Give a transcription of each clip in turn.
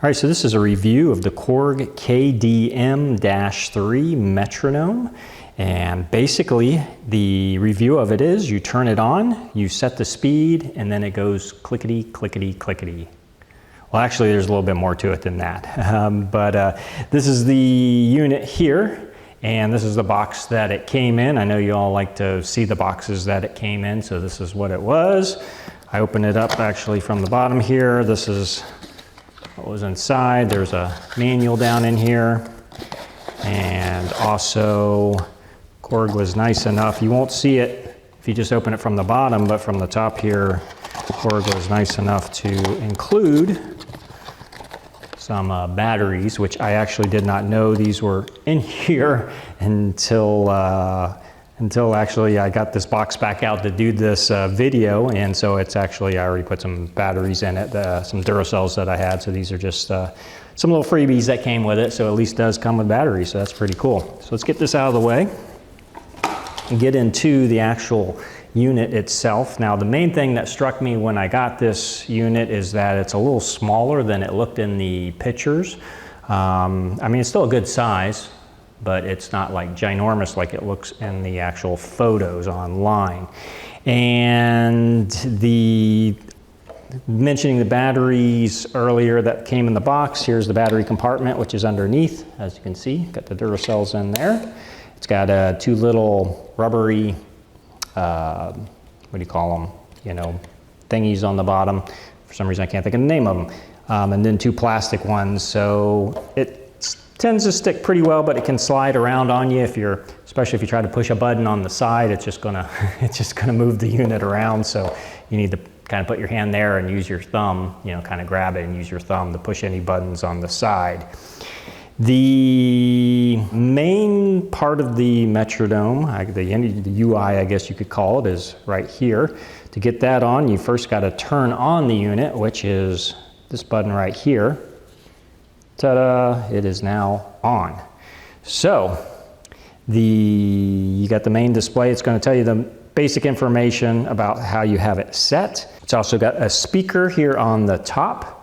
All right, so this is a review of the Korg KDM-3 Metronome. And basically, the review of it is you turn it on, you set the speed, and then it goes clickety, clickety, clickety. Well, actually, there's a little bit more to it than that. This is the unit here, and this is the box that it came in. I know you all like to see the boxes that it came in, so this is what it was. I opened it up actually from the bottom here. This is what was inside. There's a manual down in here, and also Korg was nice enough. You won't see it if you just open it from the bottom, but from the top here, Korg was nice enough to include some batteries, which I actually did not know these were in here until actually I got this box back out to do this video, and so it's actually, I already put some batteries in it, some Duracells that I had, so these are just some little freebies that came with it, so at least does come with batteries, so that's pretty cool. So let's get this out of the way and get into the actual unit itself. Now, the main thing that struck me when I got this unit is that it's a little smaller than it looked in the pictures. I mean, it's still a good size, but it's not like ginormous like it looks in the actual photos online. And mentioning the batteries earlier that came in the box, here's the battery compartment, which is underneath, as you can see. Got the Duracells in there. It's got two little rubbery, what do you call them? You know, thingies on the bottom. For some reason, I can't think of the name of them. And then two plastic ones. So it tends to stick pretty well, but it can slide around on you especially if you try to push a button on the side. It's just gonna move the unit around. So you need to kind of put your hand there and use your thumb, you know, kind of grab it and use your thumb to push any buttons on the side. The main part of the metronome, the UI, I guess you could call it, is right here. To get that on, you first got to turn on the unit, which is this button right here. Ta-da! It is now on. So you got the main display. It's going to tell you the basic information about how you have it set. It's also got a speaker here on the top.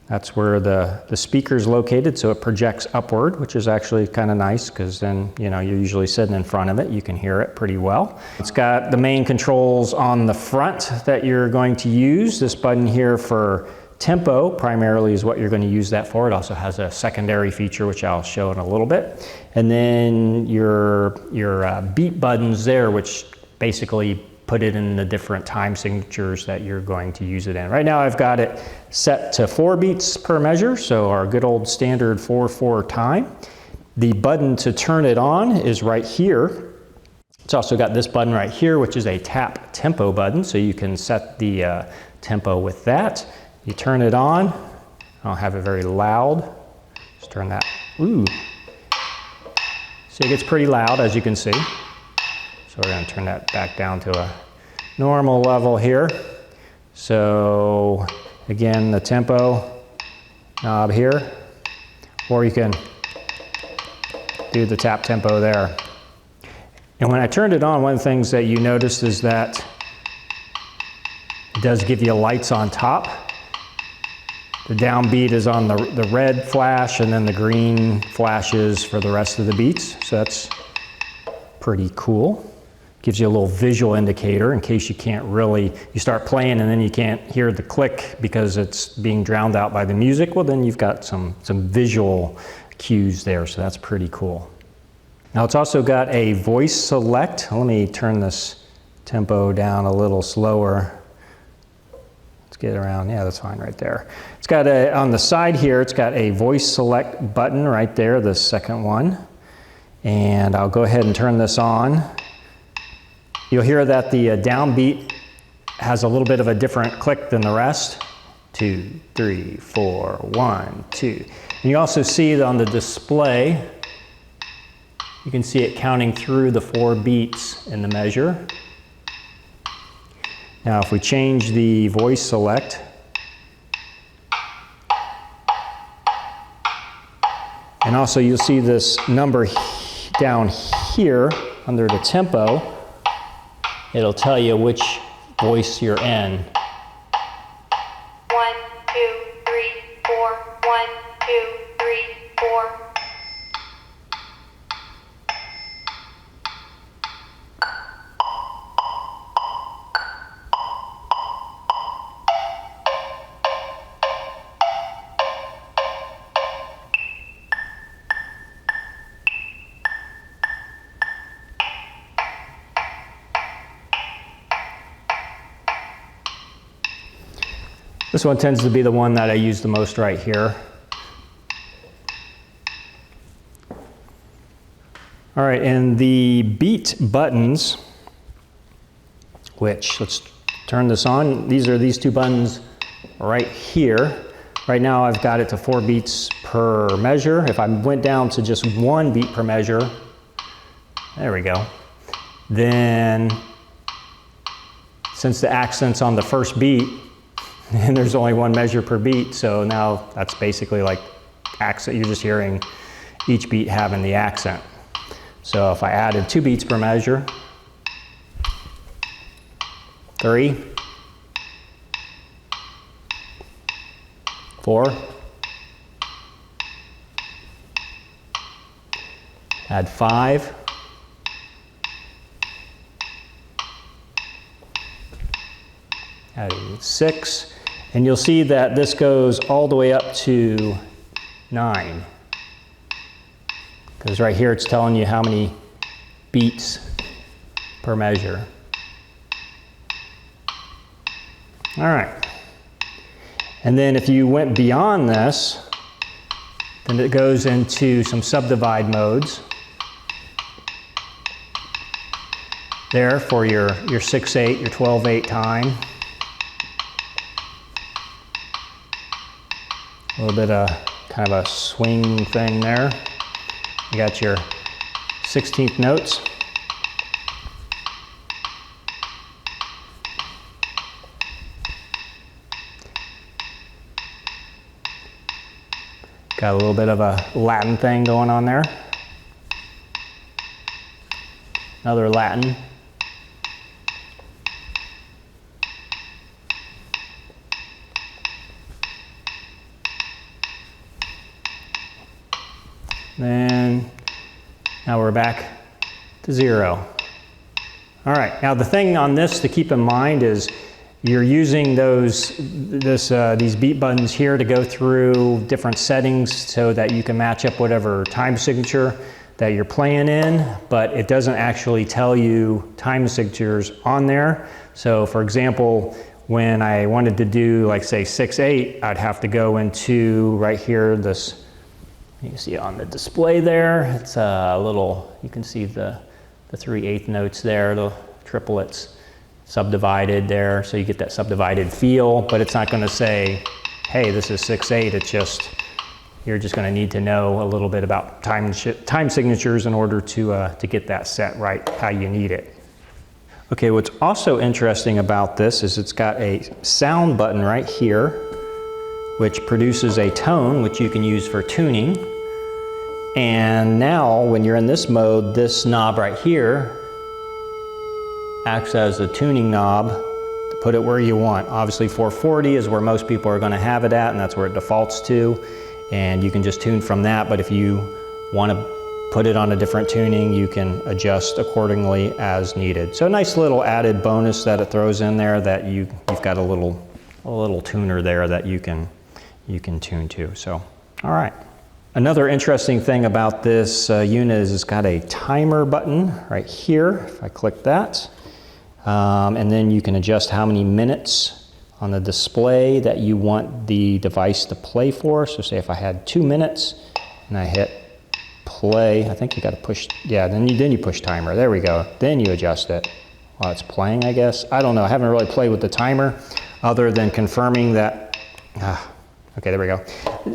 That's where the speaker is located, so it projects upward, which is actually kind of nice because then, you know, you're usually sitting in front of it. You can hear it pretty well. It's got the main controls on the front that you're going to use. This button here for tempo primarily is what you're going to use that for. It also has a secondary feature, which I'll show in a little bit. And then your beat buttons there, which basically put it in the different time signatures that you're going to use it in. Right now I've got it set to 4 beats per measure, so our good old standard 4/4 time. The button to turn it on is right here. It's also got this button right here, which is a tap tempo button, so you can set the tempo with that. You turn it on. I don't have it very loud. Just turn that, ooh. So it gets pretty loud, as you can see. So we're going to turn that back down to a normal level here. So again, the tempo knob here, or you can do the tap tempo there. And when I turned it on, one of the things that you noticed is that it does give you lights on top. The downbeat is on the red flash, and then the green flashes for the rest of the beats. So that's pretty cool. Gives you a little visual indicator in case you can't really, you start playing and then you can't hear the click because it's being drowned out by the music. Well, then you've got some visual cues there, so that's pretty cool. Now it's also got a voice select. Let me turn this tempo down a little slower. Let's get around, yeah, that's fine right there. It's got on the side here, it's got a voice select button right there, the second one. And I'll go ahead and turn this on. You'll hear that the downbeat has a little bit of a different click than the rest. 2, 3, 4, 1, 2. And you also see that on the display, you can see it counting through the 4 beats in the measure. Now if we change the voice select, and also you'll see this number down here under the tempo. It'll tell you which voice you're in. 1, 2, 3, 4, 1, 1, 2, 3, 4. This one tends to be the one that I use the most right here. All right, and the beat buttons, which, let's turn this on. These are these two buttons right here. Right now I've got it to 4 beats per measure. If I went down to just 1 beat per measure, there we go. Then, since the accent's on the first beat, and there's only 1 measure per beat, so now that's basically like accent. You're just hearing each beat having the accent. So if I added 2 beats per measure, 3, 4, add 5, adding 6, and you'll see that this goes all the way up to 9. Because right here it's telling you how many beats per measure. All right. And then if you went beyond this, then it goes into some subdivide modes. There for your 6/8, your 12/8 time. A little bit of kind of a swing thing there. You got your 16th notes. Got a little bit of a Latin thing going on there. Another Latin. Then now we're back to 0. All right, now the thing on this to keep in mind is you're using these beat buttons here to go through different settings so that you can match up whatever time signature that you're playing in, but it doesn't actually tell you time signatures on there. So for example, when I wanted to do like say 6/8, I'd have to go into right here this. You can see on the display there, it's a little, you can see the 3/8 notes there, the triplets subdivided there, so you get that subdivided feel, but it's not going to say, hey, this is 6/8, it's just, you're just going to need to know a little bit about time signatures in order to get that set right how you need it. Okay, what's also interesting about this is it's got a sound button right here, which produces a tone, which you can use for tuning. And now, when you're in this mode, this knob right here acts as a tuning knob to put it where you want. Obviously, 440 is where most people are going to have it at, and that's where it defaults to. And you can just tune from that, but if you want to put it on a different tuning, you can adjust accordingly as needed. So a nice little added bonus that it throws in there, that you've got a little tuner there that you can tune to. So, all right. Another interesting thing about this unit is it's got a timer button right here. If I click that, and then you can adjust how many minutes on the display that you want the device to play for. So say if I had 2 minutes and I hit play, I think you got to push, yeah, then you push timer. There we go. Then you adjust it while it's playing, I guess. I don't know. I haven't really played with the timer other than confirming that, okay, there we go.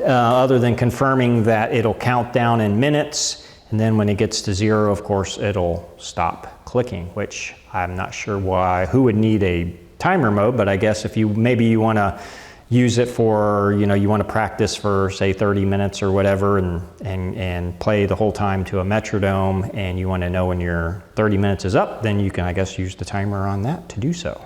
Other than confirming that it'll count down in minutes, and then when it gets to 0, of course, it'll stop clicking, which I'm not sure who would need a timer mode, but I guess if maybe you want to use it for, you want to practice for say 30 minutes or whatever, and play the whole time to a metronome, and you want to know when your 30 minutes is up, then you can, I guess, use the timer on that to do so.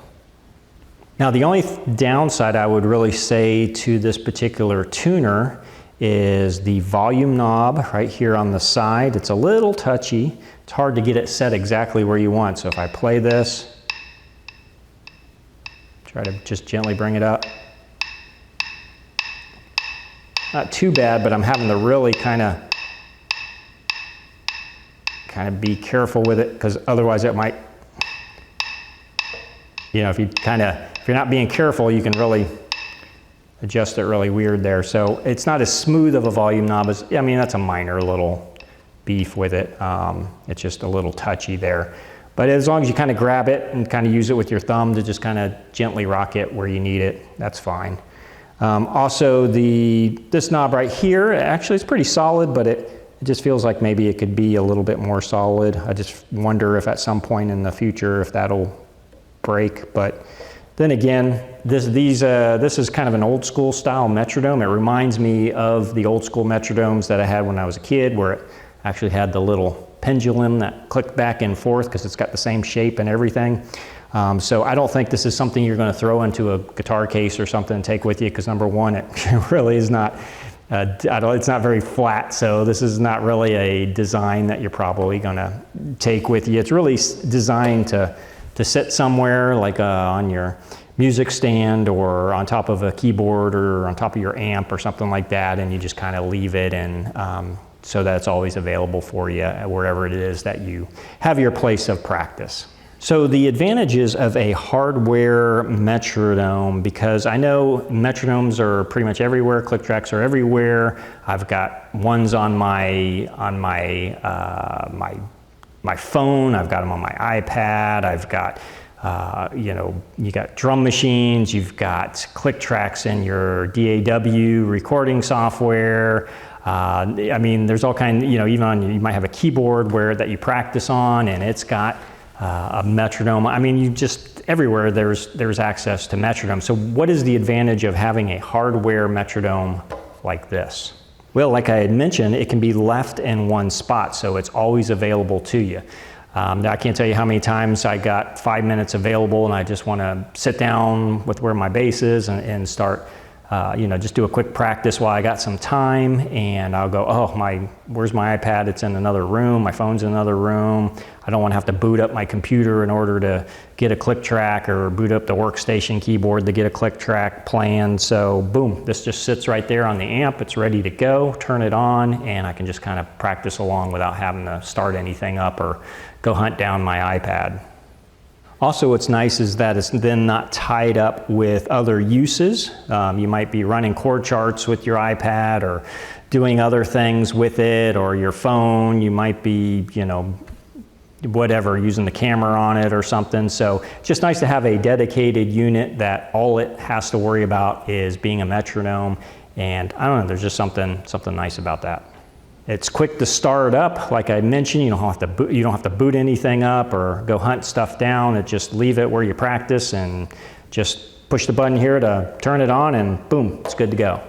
Now, the only downside I would really say to this particular tuner is the volume knob right here on the side. It's a little touchy. It's hard to get it set exactly where you want. So if I play this, try to just gently bring it up. Not too bad, but I'm having to really kind of be careful with it, because otherwise it might, you know, if you're not being careful, you can really adjust it really weird there. So it's not as smooth of a volume knob as, I mean, that's a minor little beef with it. It's just a little touchy there. But as long as you kind of grab it and kind of use it with your thumb to just kind of gently rock it where you need it, that's fine. Also, this knob right here, actually it's pretty solid, but it just feels like maybe it could be a little bit more solid. I just wonder if at some point in the future if that'll break. But then again, this is kind of an old school style metronome. It reminds me of the old school metronomes that I had when I was a kid, where it actually had the little pendulum that clicked back and forth because it's got the same shape and everything. So I don't think this is something you're going to throw into a guitar case or something and take with you, because number one, it really is not, it's not very flat, so this is not really a design that you're probably going to take with you. It's really designed to sit somewhere like on your music stand or on top of a keyboard or on top of your amp or something like that, and you just kind of leave it and so that it's always available for you wherever it is that you have your place of practice. So the advantages of a hardware metronome, because I know metronomes are pretty much everywhere, click tracks are everywhere. I've got ones on my phone, I've got them on my iPad, I've got, you know, you got drum machines, you've got click tracks in your DAW recording software. I mean, there's all kinds, you know, even on, you might have a keyboard that you practice on, and it's got a metronome. I mean, you just, everywhere there's access to metronome. So what is the advantage of having a hardware metronome like this? Well, like I had mentioned, it can be left in one spot, so it's always available to you. I can't tell you how many times I got 5 minutes available and I just want to sit down with where my bass is and start, you know, just do a quick practice while I got some time, and I'll go, oh, where's my iPad? It's in another room, my phone's in another room. I don't want to have to boot up my computer in order to get a click track, or boot up the workstation keyboard to get a click track planned. So boom, this just sits right there on the amp. It's ready to go, turn it on, and I can just kind of practice along without having to start anything up or go hunt down my iPad. Also, what's nice is that it's then not tied up with other uses. You might be running chord charts with your iPad or doing other things with it, or your phone. You might be, you know, whatever, using the camera on it or something. So it's just nice to have a dedicated unit that all it has to worry about is being a metronome. And I don't know, there's just something nice about that. It's quick to start up. Like I mentioned, you don't have to boot anything up or go hunt stuff down. It just leave it where you practice and just push the button here to turn it on, and boom, it's good to go.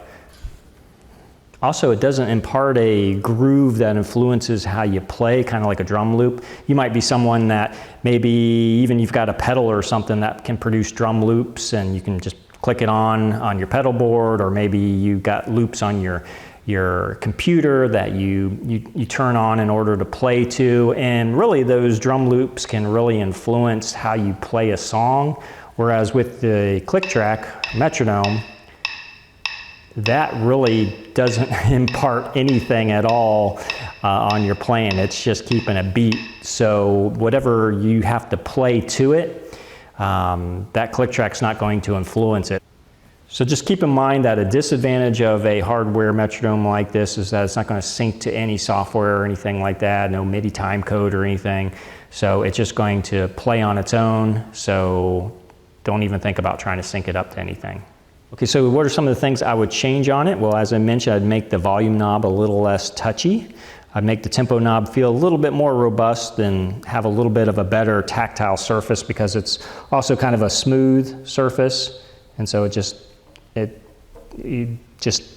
Also, it doesn't impart a groove that influences how you play, kind of like a drum loop. You might be someone that maybe even you've got a pedal or something that can produce drum loops, and you can just click it on your pedal board, or maybe you've got loops on your computer that you turn on in order to play to, and really those drum loops can really influence how you play a song. Whereas with the click track metronome, that really doesn't impart anything at all on your playing. It's just keeping a beat. So whatever you have to play to it, that click track's not going to influence it. So just keep in mind that a disadvantage of a hardware metronome like this is that it's not going to sync to any software or anything like that, no MIDI time code or anything. So it's just going to play on its own. So don't even think about trying to sync it up to anything. Okay, so what are some of the things I would change on it? Well, as I mentioned, I'd make the volume knob a little less touchy. I'd make the tempo knob feel a little bit more robust and have a little bit of a better tactile surface, because it's also kind of a smooth surface. And so it just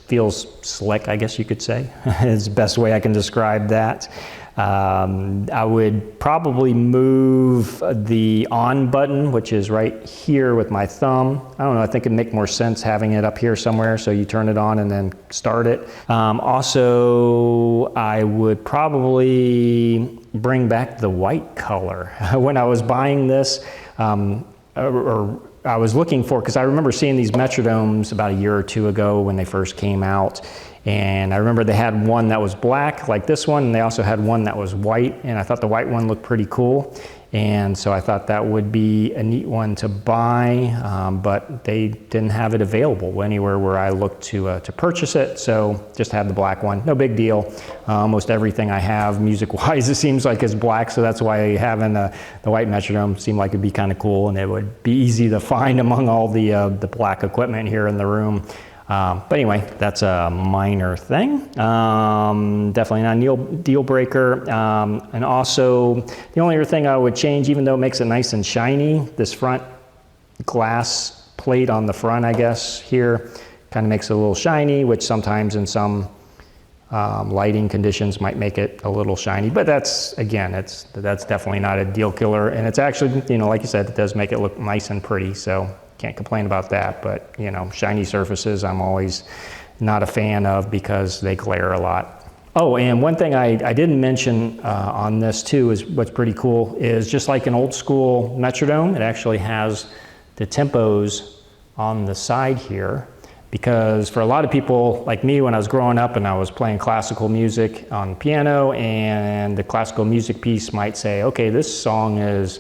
feels slick, I guess you could say. It's the best way I can describe that. I would probably move the on button, which is right here with my thumb. I don't know, I think it'd make more sense having it up here somewhere, so you turn it on and then start it. Also, I would probably bring back the white color. When I was buying this, or I was looking for, because I remember seeing these metronomes about a year or two ago when they first came out, and I remember they had one that was black like this one, and they also had one that was white, and I thought the white one looked pretty cool, and so I thought that would be a neat one to buy, but they didn't have it available anywhere where I looked to purchase it, so just had the black one. No big deal. Almost everything I have music-wise, it seems like, is black, so that's why having the white metronome seemed like it'd be kind of cool, and it would be easy to find among all the black equipment here in the room. But anyway, that's a minor thing. Definitely not a deal breaker. And also, the only other thing I would change, even though it makes it nice and shiny, this front glass plate on the front, I guess, here, kind of makes it a little shiny, which sometimes in some lighting conditions might make it a little shiny. But that's, again, that's definitely not a deal killer. And it's actually, you know, like you said, it does make it look nice and pretty. So can't complain about that, but you know, shiny surfaces I'm always not a fan of because they glare a lot. Oh, and one thing I didn't mention on this too is what's pretty cool is just like an old school metronome, it actually has the tempos on the side here, because for a lot of people like me, when I was growing up and I was playing classical music on piano, and the classical music piece might say, okay, this song is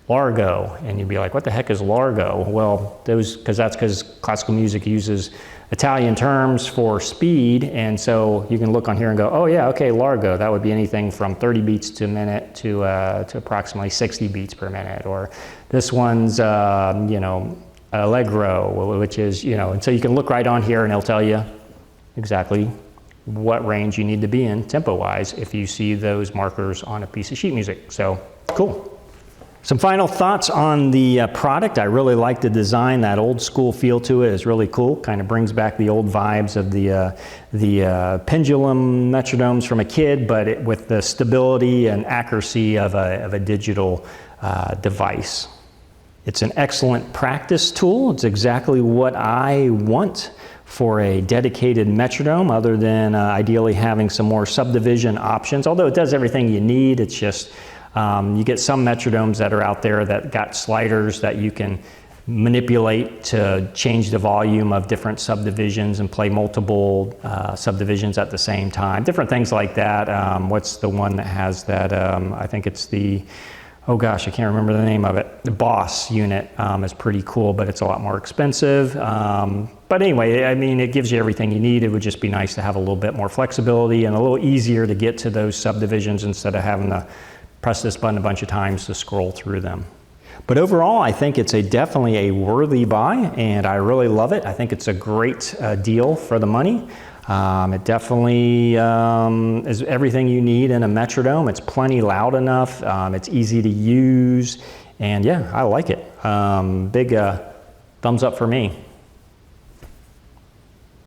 Largo, and you'd be like, what the heck is Largo? Well, that's because classical music uses Italian terms for speed, and so you can look on here and go, oh yeah, okay, Largo, that would be anything from 30 beats to a minute to approximately 60 beats per minute, or this one's, you know, Allegro, which is, you know, and so you can look right on here and it'll tell you exactly what range you need to be in tempo-wise if you see those markers on a piece of sheet music. So, cool. Some final thoughts on the product. I really like the design. That old school feel to it is really cool. Kind of brings back the old vibes of the pendulum metronomes from a kid, but with the stability and accuracy of a digital device. It's an excellent practice tool. It's exactly what I want for a dedicated metronome, other than ideally having some more subdivision options. Although it does everything you need, it's just you get some metronomes that are out there that got sliders that you can manipulate to change the volume of different subdivisions and play multiple subdivisions at the same time. Different things like that. What's the one that has that? I think it's the, oh gosh, I can't remember the name of it. The Boss unit is pretty cool, but it's a lot more expensive. But anyway, I mean, it gives you everything you need. It would just be nice to have a little bit more flexibility and a little easier to get to those subdivisions instead of having to press this button a bunch of times to scroll through them. But overall, I think it's definitely a worthy buy, and I really love it. I think it's a great deal for the money. It definitely is everything you need in a metronome. It's plenty loud enough. It's easy to use, and yeah, I like it. Big thumbs up for me.